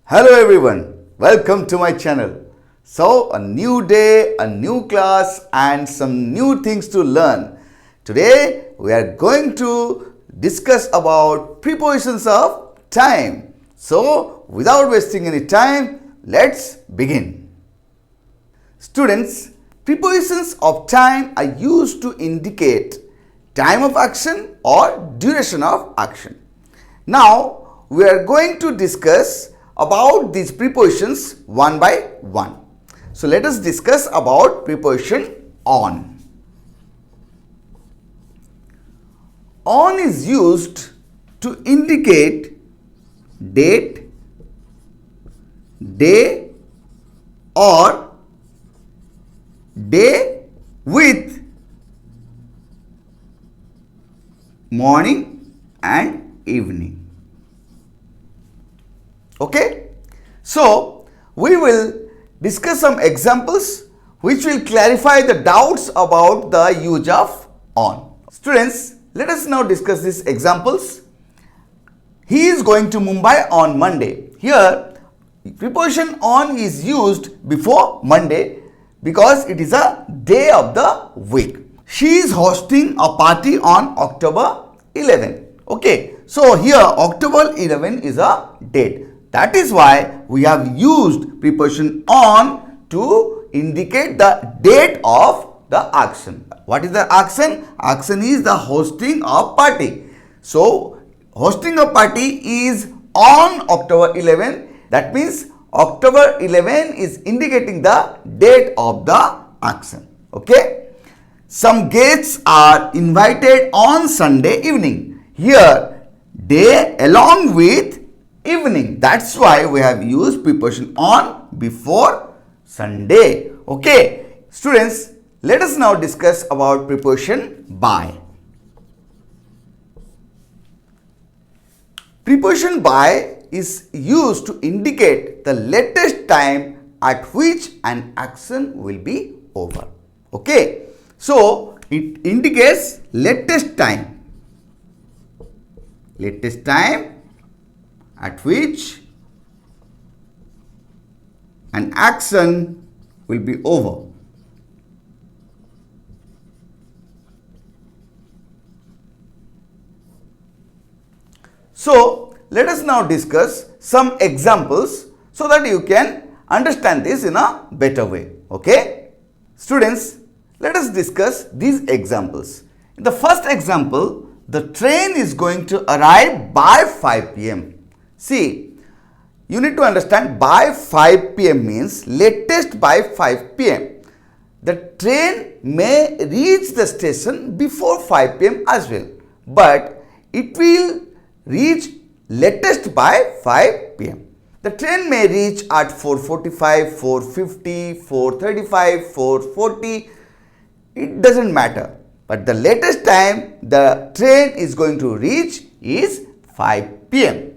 Hello everyone, welcome to my channel. So a new day, a new class and some new things to learn. Today we are going to discuss about prepositions of time. So without wasting any time, let's begin. Students, prepositions of time are used to indicate time of action or duration of action. Now we are going to discuss about these prepositions one by one. So let us discuss about preposition on. On is used to indicate date, day or day with morning and evening. Okay, so we will discuss some examples which will clarify the doubts about the use of on. Students, let us now discuss these examples. He is going to Mumbai on Monday. Here, preposition on is used before Monday because it is a day of the week. She is hosting a party on October 11. Okay, so here October 11 is a date. That is why we have used preposition on to indicate the date of the action. What is the action? Action is the hosting of party. So, hosting a party is on October 11. That means October 11 is indicating the date of the action. Okay. Some guests are invited on Sunday evening. Here, day along with evening. That's why we have used preposition on before Sunday. Okay. Students, let us now discuss about preposition by. Preposition by is used to indicate the latest time at which an action will be over. Okay. So, it indicates latest time. Latest time at which an action will be over. So, let us now discuss some examples so that you can understand this in a better way. Okay? Students, let us discuss these examples. In the first example, the train is going to arrive by 5 p.m. See, you need to understand by 5 p.m. means latest by 5 p.m. The train may reach the station before 5 p.m. as well, but it will reach latest by 5 p.m. The train may reach at 4:45, 4:50, 4:35, 4:40. It doesn't matter. But the latest time the train is going to reach is 5 p.m.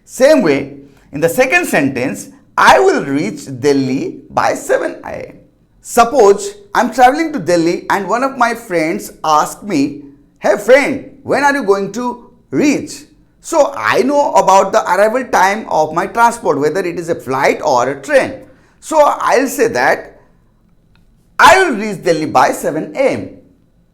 Same way, in the second sentence, I will reach Delhi by 7 a.m. Suppose I am traveling to Delhi and one of my friends asks me, hey friend, when are you going to reach? So I know about the arrival time of my transport, whether it is a flight or a train. So I'll say that I will reach Delhi by 7 a.m.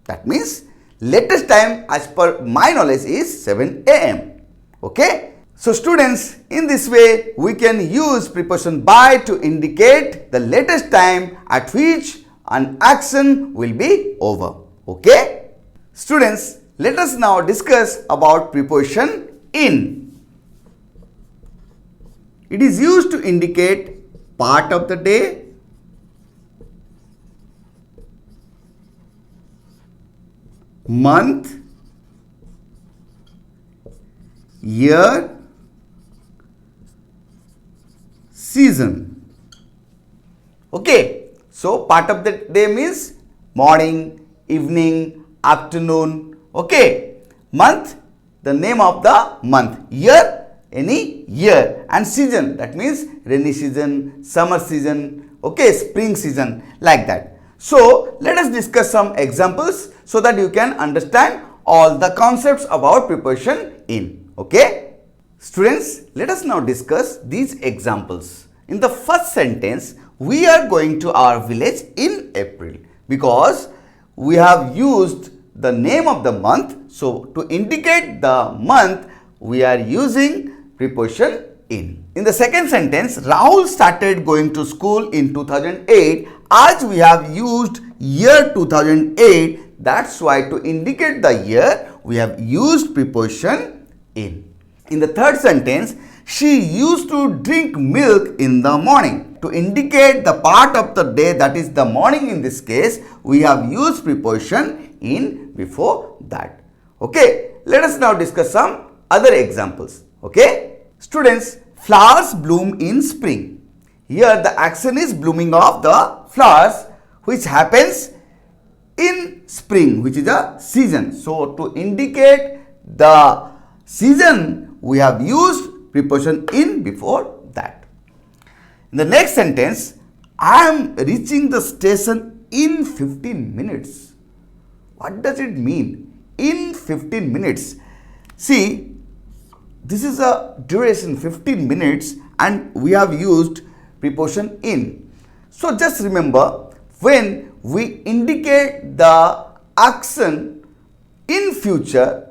That means latest time as per my knowledge is 7 a.m. Okay. So students, in this way we can use preposition by to indicate the latest time at which an action will be over. Okay. Students, let us now discuss about preposition in. It is used to indicate part of the day, month, year, season. Okay. So, part of the day means morning, evening, afternoon. Okay. Month, the name of the month. Year, any year. And season, that means rainy season, summer season, okay, spring season, like that. So, let us discuss some examples so that you can understand all the concepts about preposition in. Okay. Students, let us now discuss these examples. In the first sentence, we are going to our village in April because we have used the name of the month. So, to indicate the month, we are using preposition in. In the second sentence, Rahul started going to school in 2008. As we have used year 2008, that's why to indicate the year, we have used preposition in. In the third sentence, she used to drink milk in the morning. To indicate the part of the day, that is the morning in this case, we have used preposition in before that. Okay, let us now discuss some other examples. Okay, students, flowers bloom in spring. Here the action is blooming of the flowers which happens in spring, which is a season. So, to indicate the season, we have used preposition in before that. In the next sentence, I am reaching the station in 15 minutes. What does it mean? In 15 minutes. See, this is a duration 15 minutes and we have used preposition in. So, just remember, when we indicate the action in future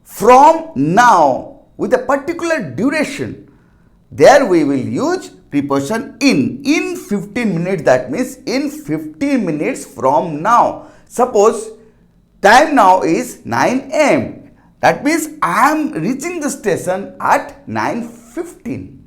from now with a particular duration, there we will use preposition in. In 15 minutes, that means in 15 minutes from now. Suppose time now is 9 am. That means I am reaching the station at 9:15.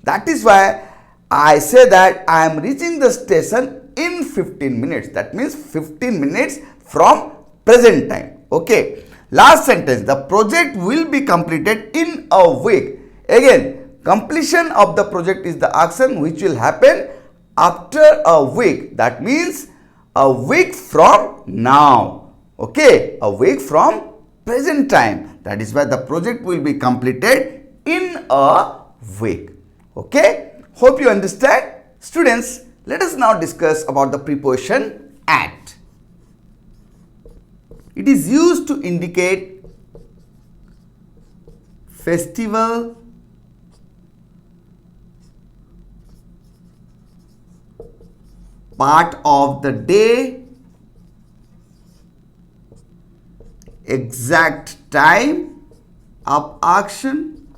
That is why I say that I am reaching the station in 15 minutes. That means 15 minutes from present time. Okay. Last sentence, the project will be completed in a week. Again, completion of the project is the action which will happen after a week. That means a week from now. Okay, a week from present time. That is why the project will be completed in a week. Okay, hope you understand. Students, let us now discuss about the preposition at. It is used to indicate festival, part of the day, exact time of action,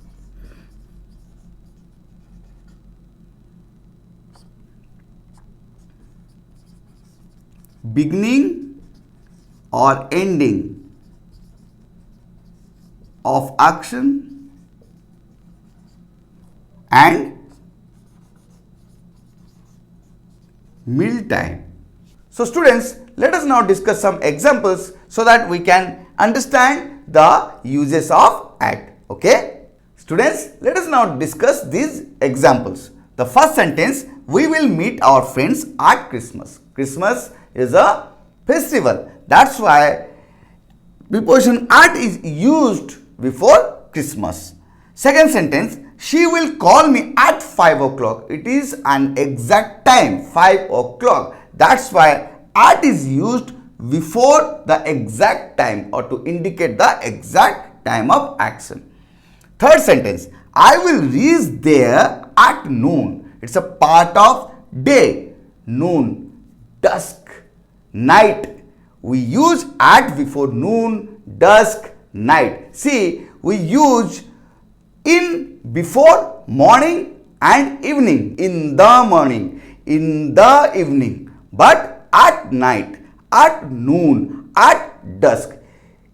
beginning or ending of action, and meal time. So students, let us now discuss some examples so that we can understand the uses of at. Okay, students, let us now discuss these examples. The first sentence, we will meet our friends at Christmas. Christmas is a festival. That's why preposition at is used before Christmas. Second sentence, she will call me at 5 o'clock. It is an exact time, 5 o'clock. That's why at is used before the exact time or to indicate the exact time of action. Third sentence, I will reach there at noon. It's a part of day, noon, dusk, night. We use at before noon, dusk, night. See, we use in before morning and evening. In the morning, in the evening. But at night, at noon, at dusk.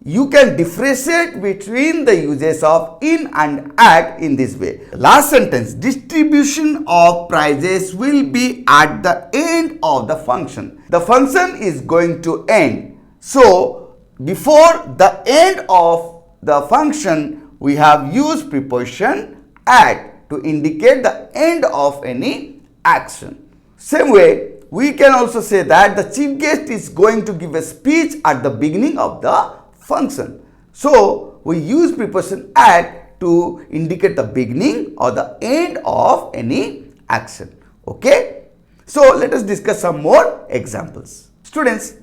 You can differentiate between the uses of in and at in this way. Last sentence, distribution of prizes will be at the end of the function. The function is going to end. So, before the end of the function, we have used preposition at to indicate the end of any action. Same way, we can also say that the chief guest is going to give a speech at the beginning of the function. So, we use preposition at to indicate the beginning or the end of any action. Okay. So, let us discuss some more examples. Students,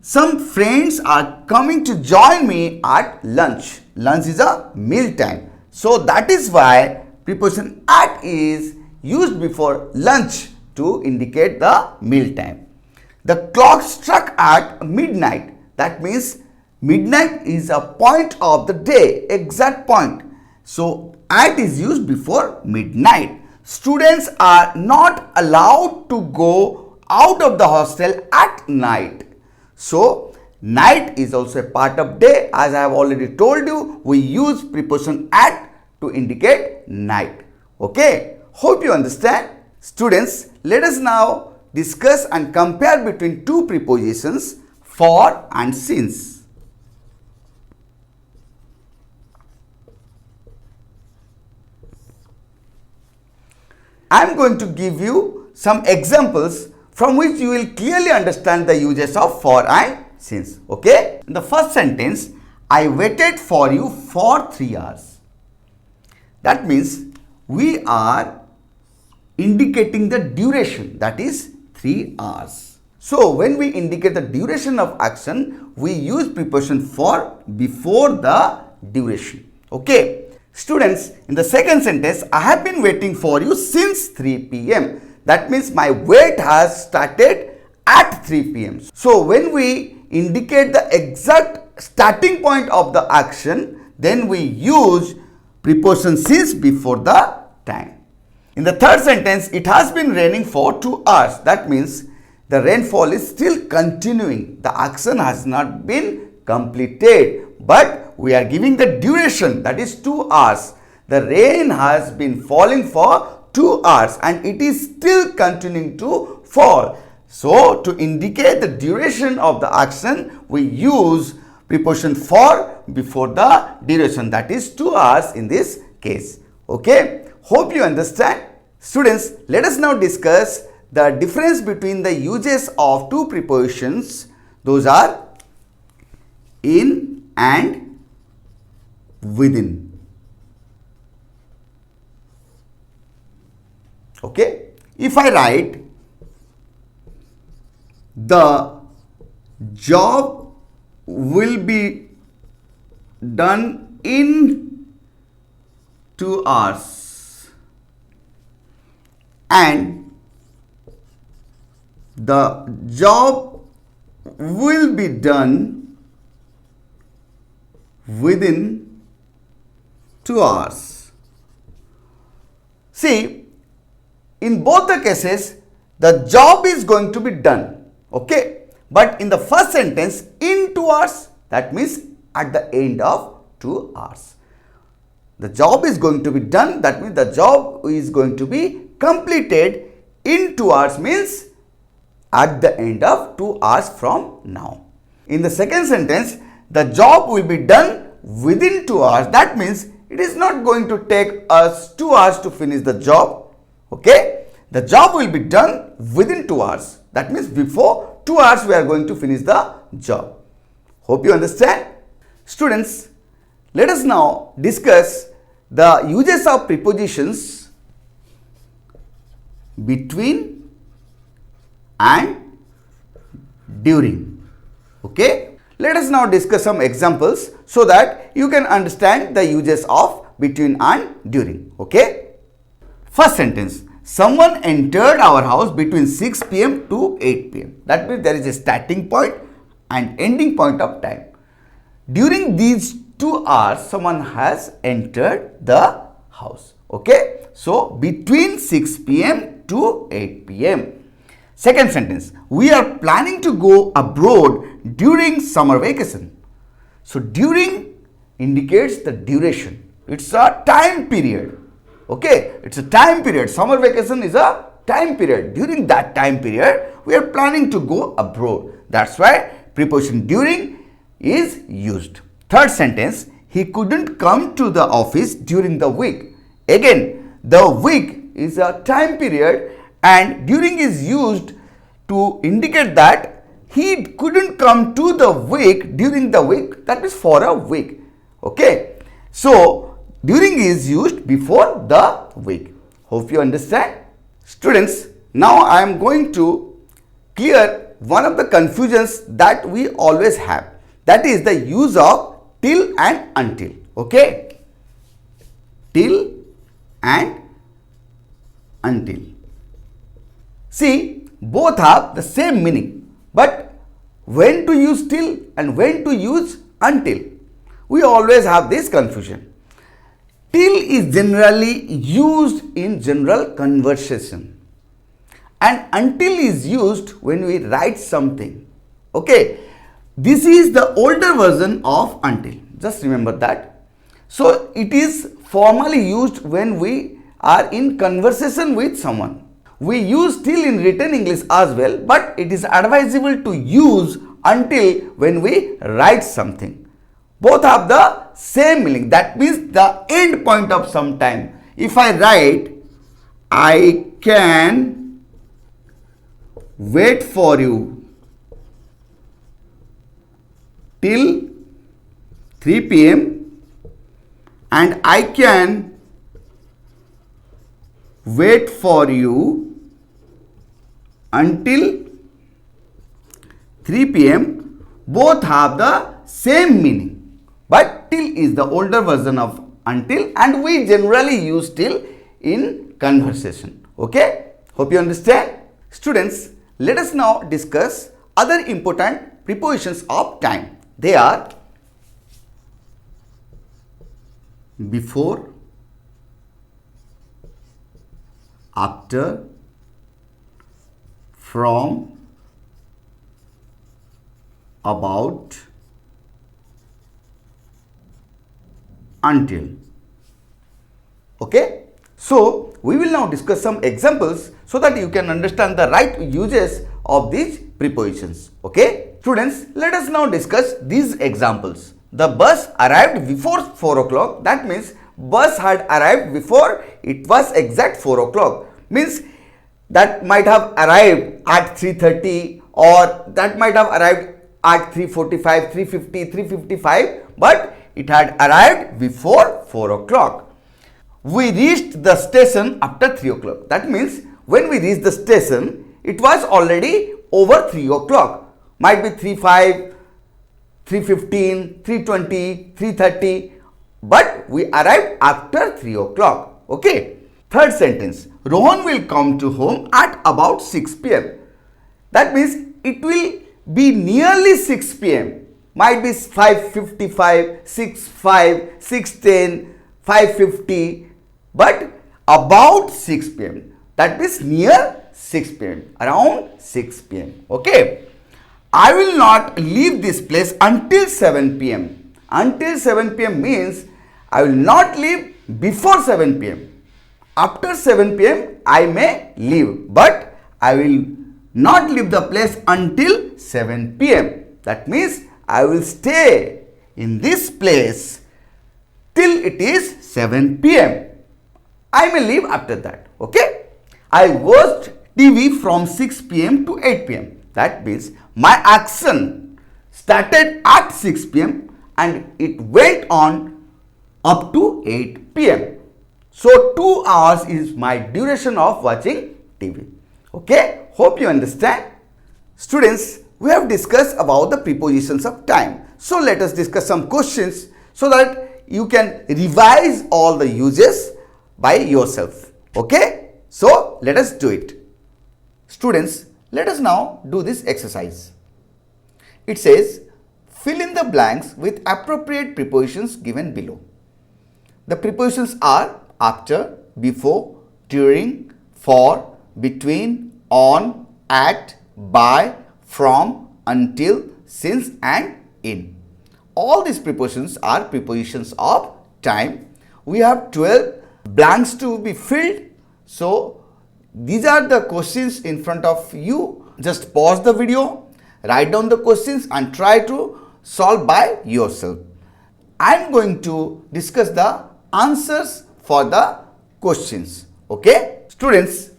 some friends are coming to join me at lunch. Lunch is a meal time. So that is why preposition at is used before lunch to indicate the meal time. The clock struck at midnight. That means midnight is a point of the day, exact point. So at is used before midnight. Students are not allowed to go out of the hostel at night. So night is also a part of day. As I have already told you, we use preposition at to indicate night. Okay, hope you understand. Students, let us now discuss and compare between two prepositions, for and since. I am going to give you some examples from which you will clearly understand the uses of for and since. Okay? In the first sentence, I waited for you for 3 hours. That means we are indicating the duration, that is 3 hours. So when we indicate the duration of action, we use preposition for before the duration. Okay. Students, in the second sentence, I have been waiting for you since 3 p.m. That means my wait has started at 3 p.m. So when we indicate the exact starting point of the action, then we use preposition since before the time. In the third sentence, it has been raining for 2 hours. That means the rainfall is still continuing. The action has not been completed, but we are giving the duration, that is 2 hours. The rain has been falling for 2 hours and it is still continuing to fall. So to indicate the duration of the action, we use preposition for before the duration, that is 2 hours in this case. Okay, hope you understand. Students, let us now discuss the difference between the uses of two prepositions. Those are in and within. Okay, if I write the job will be done in 2 hours and the job will be done within 2 hours. See, in both the cases, the job is going to be done. Okay, but in the first sentence, in 2 hours, that means at the end of 2 hours. The job is going to be done, that means the job is going to be completed in 2 hours, means at the end of 2 hours from now. In the second sentence, the job will be done within 2 hours. That means it is not going to take us 2 hours to finish the job. Okay, the job will be done within 2 hours. That means before 2 hours we are going to finish the job. Hope you understand. Students, let us now discuss the uses of prepositions between and during. Okay, let us now discuss some examples so that you can understand the uses of between and during. Okay, first sentence, someone entered our house between 6 p.m. to 8 p.m. That means there is a starting point and ending point of time. During these 2 hours, someone has entered the house. Okay, so between 6 p.m. to 8 p.m. Second sentence, we are planning to go abroad during summer vacation. So during indicates the duration. It's a time period. Okay, it's a time period. Summer vacation is a time period. During that time period, we are planning to go abroad. That's why preposition during is used. Third sentence, he couldn't come to the office during the week. Again, the week is a time period and during is used to indicate that he couldn't come to the week during the week, that is for a week. Okay, so during is used before the week. Hope you understand. Students, now I am going to clear one of the confusions that we always have. That is the use of till and until. Okay, till and until. See, both have the same meaning, but when to use till and when to use until, we always have this confusion. Till is generally used in general conversation and until is used when we write something. Okay, this is the older version of until, just remember that. So it is formally used when we are in conversation with someone. We use till in written English as well, but it is advisable to use until when we write something. Both have the same meaning, that means the end point of some time. If I write, I can wait for you till 3 p.m. and I can wait for you until 3 p.m. both have the same meaning, but till is the older version of until and we generally use till in conversation. Okay, hope you understand. Students, let us now discuss other important prepositions of time. They are before, after, from, about, until. Okay, so we will now discuss some examples so that you can understand the right uses of these prepositions. Okay, students, let us now discuss these examples. The bus arrived before 4 o'clock. That means bus had arrived before it was exact 4 o'clock. Means that might have arrived at 3:30 or that might have arrived at 3:45, 3:50, 3:55, but it had arrived before 4 o'clock. We reached the station after 3 o'clock. That means when we reached the station, it was already over 3 o'clock. Might be 3:05, 3:15, 3:20, 3:30, but we arrived after 3 o'clock. Okay. Third sentence, Rohan will come to home at about 6 p.m. That means it will be nearly 6 p.m. Might be 5:55, 6:05, 6:10, 5:50, but about 6 p.m. That means near 6 p.m. around 6 p.m. Okay. I will not leave this place until 7 p.m. Until 7 p.m. means I will not leave before 7 p.m. After 7 p.m. I may leave, but I will not leave the place until 7 p.m. That means I will stay in this place till it is 7 p.m. I may leave after that. Okay. I watched TV from 6 p.m. to 8 p.m. That means my action started at 6 p.m. and it went on up to 8 p.m. So 2 hours is my duration of watching TV. Okay, hope you understand. Students, we have discussed about the prepositions of time. So let us discuss some questions so that you can revise all the uses by yourself. Okay, so let us do it. Students, let us now do this exercise. It says, fill in the blanks with appropriate prepositions given below. The prepositions are after, before, during, for, between, on, at, by, from, until, since and in. All these prepositions are prepositions of time. We have 12 blanks to be filled. So these are the questions in front of you. Just pause the video, write down the questions and try to solve by yourself. I am going to discuss the answers for the questions. Okay, students,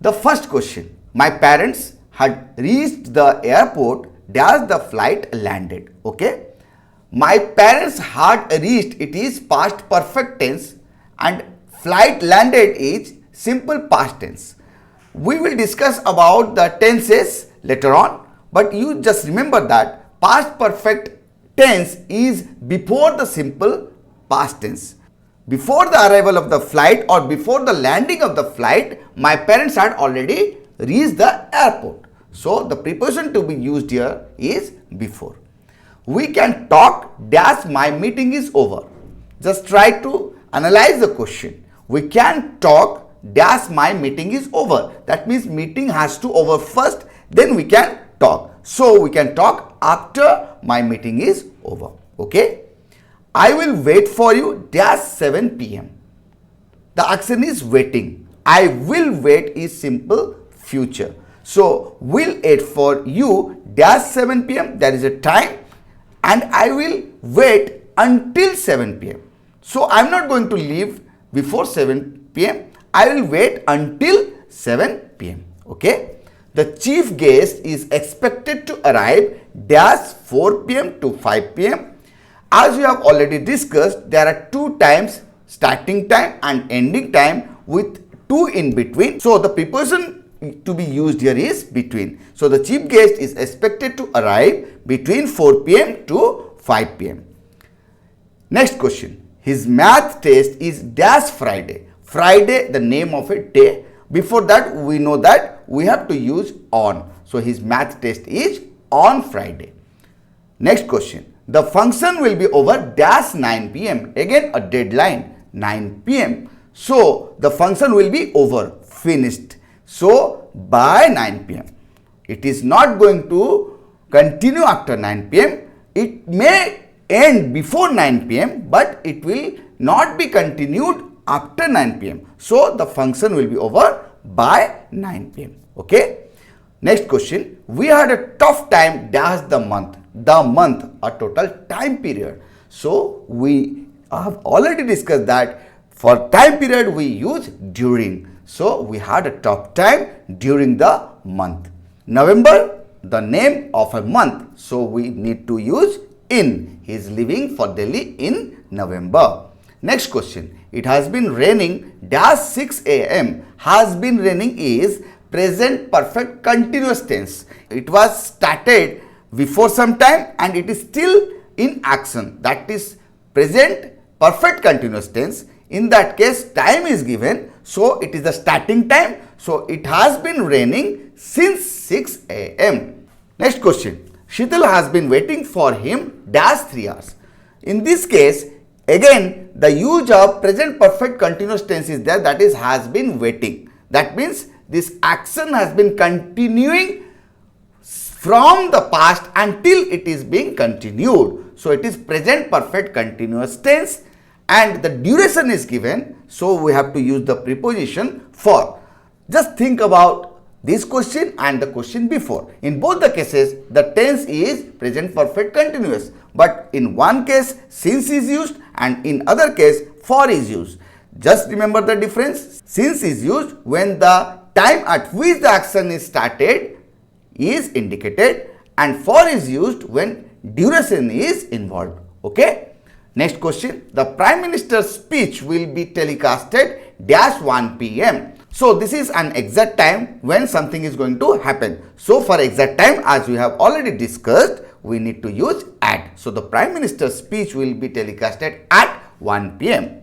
the first question, my parents had reached the airport as the flight landed. Okay, my parents had reached, it is past perfect tense, and flight landed is simple past tense. We will discuss about the tenses later on, but you just remember that past perfect tense is before the simple past tense. before the arrival of the flight or before the landing of the flight, my parents had already reached the airport. So the preposition to be used here is before. We can talk dash my meeting is over. Just try to analyze the question. We can talk dash my meeting is over. That means meeting has to over first, then we can talk. So we can talk after my meeting is over. Okay. I will wait for you dash 7 p.m. The action is waiting. I will wait is simple future. So will wait for you dash 7 p.m. There is a time, and I will wait until 7 p.m. So I am not going to leave before 7 p.m. I will wait until 7 p.m. Okay. The chief guest is expected to arrive dash 4 p.m. to 5 p.m. As we have already discussed, there are two times, starting time and ending time with two in between. So the preposition to be used here is between. So the chief guest is expected to arrive between 4 p.m. to 5 p.m. Next question. His math test is dash Friday. Friday, the name of a day. Before that, we know that we have to use on. So his math test is on Friday. Next question. The function will be over dash 9 p.m. Again a deadline, 9 p.m. So the function will be over, finished. So by 9 p.m. It is not going to continue after 9 p.m. It may end before 9 p.m. but it will not be continued after 9 p.m. So the function will be over by 9 p.m. Okay. Next question. We had a tough time dash the month. The month, a total time period. So we have already discussed that for time period we use during. So we had a tough time during the month. November, the name of a month. So we need to use in. He is leaving for Delhi in November. Next question. It has been raining dash 6 a.m. Has been raining is present perfect continuous tense. It was started before some time and it is still in action. That is present perfect continuous tense. In that case, time is given. So it is the starting time. So it has been raining since 6 a.m. Next question. Sheetal has been waiting for him dash 3 hours. In this case, again the use of present perfect continuous tense is there, that is has been waiting. That means this action has been continuing from the past until it is being continued. So it is present perfect continuous tense and the duration is given. So we have to use the preposition for. Just think about this question and the question before. In both the cases, the tense is present perfect continuous. But in one case, since is used and in other case, for is used. Just remember the difference. Since is used when the time at which the action is started is indicated and for is used when duration is involved. Okay. Next question. The Prime Minister's speech will be telecasted dash 1 p.m. So this is an exact time when something is going to happen. So for exact time, as we have already discussed, we need to use at. So the Prime Minister's speech will be telecasted at 1 p.m.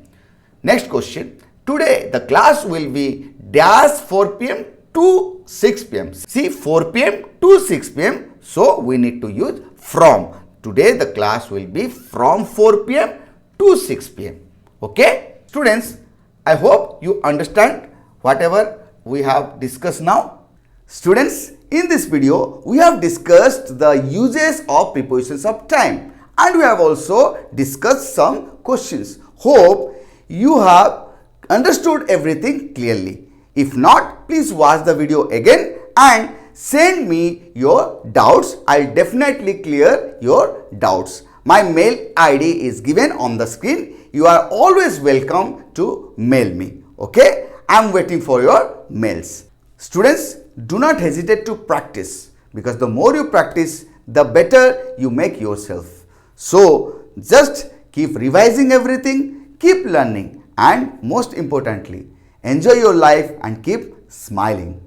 Next question. Today the class will be dash 4 p.m. to 6 p.m. See, 4 p.m. to 6 p.m. So we need to use from. Today the class will be from 4 p.m. to 6 p.m. Okay. Students, I hope you understand whatever we have discussed now. Students, in this video we have discussed the uses of prepositions of time and we have also discussed some questions. Hope you have understood everything clearly. If not, please watch the video again and send me your doubts. I'll definitely clear your doubts. My mail ID is given on the screen. You are always welcome to mail me. Okay? I'm waiting for your mails. Students, do not hesitate to practice because the more you practice, the better you make yourself. So, just keep revising everything, keep learning and most importantly, enjoy your life and keep smiling.